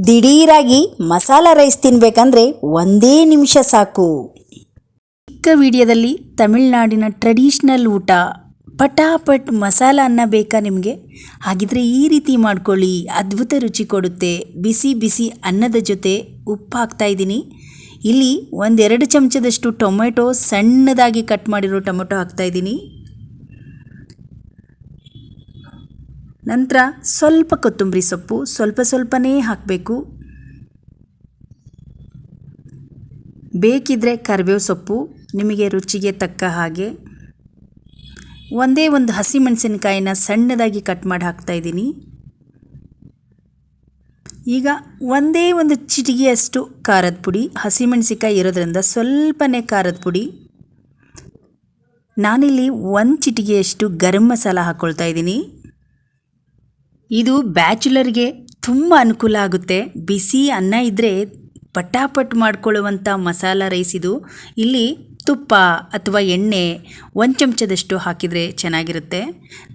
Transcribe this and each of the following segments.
ದಿಢೀರಾಗಿ masala rice ತಿನ್ನಬೇಕಂದ್ರೆ ಒಂದೇ ನಿಮಿಷ ಸಾಕು. ಚಿಕ್ಕ ವಿಡಿಯೋದಲ್ಲಿ ತಮಿಳುನಾಡಿನ ಟ್ರೆಡಿಷ್ನಲ್ ಊಟ ಪಟಾಪಟ್ ಮಸಾಲ ಅನ್ನ ಬೇಕಾ ನಿಮಗೆ? ಹಾಗಿದ್ರೆ ಈ ರೀತಿ ಮಾಡ್ಕೊಳ್ಳಿ, ಅದ್ಭುತ ರುಚಿ ಕೊಡುತ್ತೆ. ಬಿಸಿ ಬಿಸಿ ಅನ್ನದ ಜೊತೆ ಉಪ್ಪು ಹಾಕ್ತಾ ಇದ್ದೀನಿ. ಇಲ್ಲಿ 1-2 ಚಮಚದಷ್ಟು ಟೊಮೆಟೊ, ಸಣ್ಣದಾಗಿ ಕಟ್ ಮಾಡಿರೋ ಟೊಮೆಟೊ ಹಾಕ್ತಾ ಇದ್ದೀನಿ. ನಂತರ ಸ್ವಲ್ಪ ಕೊತ್ತಂಬರಿ ಸೊಪ್ಪು, ಸ್ವಲ್ಪನೇ ಹಾಕಬೇಕು. ಬೇಕಿದ್ರೆ ಕರಿಬೇವು ಸೊಪ್ಪು ನಿಮಗೆ ರುಚಿಗೆ ತಕ್ಕ ಹಾಗೆ. ಒಂದೇ ಒಂದು ಹಸಿಮೆಣಸಿನಕಾಯಿನ ಸಣ್ಣದಾಗಿ ಕಟ್ ಮಾಡಿ ಹಾಕ್ತಾ ಇದ್ದೀನಿ. ಈಗ ಒಂದೇ ಒಂದು ಚಿಟಿಕೆಯಷ್ಟು ಖಾರದ ಪುಡಿ, ಹಸಿಮೆಣಸಿನಕಾಯಿ ಇರೋದ್ರಿಂದ ಸ್ವಲ್ಪನೇ ಖಾರದ ಪುಡಿ. ನಾನಿಲ್ಲಿ 1 ಚಿಟಿಕೆಯಷ್ಟು ಗರಂ ಮಸಾಲ ಹಾಕ್ಕೊಳ್ತಾ ಇದ್ದೀನಿ. ಇದು ಬ್ಯಾಚುಲರ್ಗೆ ತುಂಬ ಅನುಕೂಲ ಆಗುತ್ತೆ. ಬಿಸಿ ಅನ್ನ ಇದ್ದರೆ ಪಟಾಪಟ್ ಮಾಡ್ಕೊಳ್ಳುವಂಥ ಮಸಾಲ ರೈಸ್ ಇದು. ಇಲ್ಲಿ ತುಪ್ಪ ಅಥವಾ ಎಣ್ಣೆ 1 ಚಮಚದಷ್ಟು ಹಾಕಿದರೆ ಚೆನ್ನಾಗಿರುತ್ತೆ.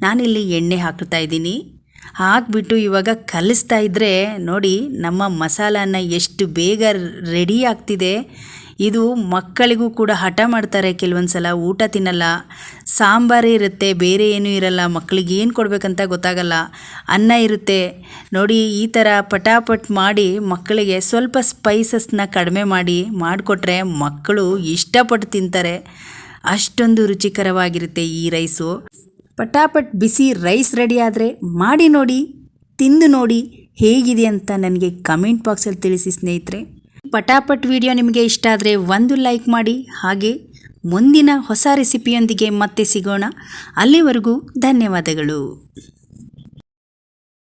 ನಾನಿಲ್ಲಿ ಎಣ್ಣೆ ಹಾಕ್ತಾ ಇದ್ದೀನಿ. ಹಾಕ್ಬಿಟ್ಟು ಇವಾಗ ಕಲಿಸ್ತಾ ಇದ್ದರೆ ನೋಡಿ ನಮ್ಮ ಮಸಾಲನ ಎಷ್ಟು ಬೇಗ ರೆಡಿ ಆಗ್ತಿದೆ. ಇದು ಮಕ್ಕಳಿಗೂ ಕೂಡ ಹಠ ಮಾಡ್ತಾರೆ. ಕೆಲವೊಂದು ಸಲ ಊಟ ತಿನ್ನಲ್ಲ, ಸಾಂಬಾರೇ ಇರುತ್ತೆ, ಬೇರೆ ಏನೂ ಇರಲ್ಲ, ಮಕ್ಕಳಿಗೆ ಏನು ಕೊಡಬೇಕಂತ ಗೊತ್ತಾಗಲ್ಲ. ಅನ್ನ ಇರುತ್ತೆ ನೋಡಿ, ಈ ಥರ ಪಟಾಪಟ್ ಮಾಡಿ ಮಕ್ಕಳಿಗೆ ಸ್ವಲ್ಪ ಸ್ಪೈಸಸ್ನ ಕಡಿಮೆ ಮಾಡಿಕೊಟ್ರೆ ಮಕ್ಕಳು ಇಷ್ಟಪಟ್ಟು ತಿಂತಾರೆ. ಅಷ್ಟೊಂದು ರುಚಿಕರವಾಗಿರುತ್ತೆ ಈ ರೈಸು. ಪಟಾಪಟ್ ಬಿಸಿ ರೈಸ್ ರೆಡಿ ಆದರೆ ಮಾಡಿ ನೋಡಿ, ತಿಂದು ನೋಡಿ ಹೇಗಿದೆ ಅಂತ ನನಗೆ ಕಮೆಂಟ್ ಬಾಕ್ಸಲ್ಲಿ ತಿಳಿಸಿ ಸ್ನೇಹಿತರೆ. ಪಟಾಪಟ್ ವಿಡಿಯೋ ನಿಮಗೆ ಇಷ್ಟ ಆದರೆ ಒಂದು ಲೈಕ್ ಮಾಡಿ. ಹಾಗೆ ಮುಂದಿನ ಹೊಸ ರೆಸಿಪಿಯೊಂದಿಗೆ ಮತ್ತೆ ಸಿಗೋಣ. ಅಲ್ಲಿವರೆಗೂ ಧನ್ಯವಾದಗಳು.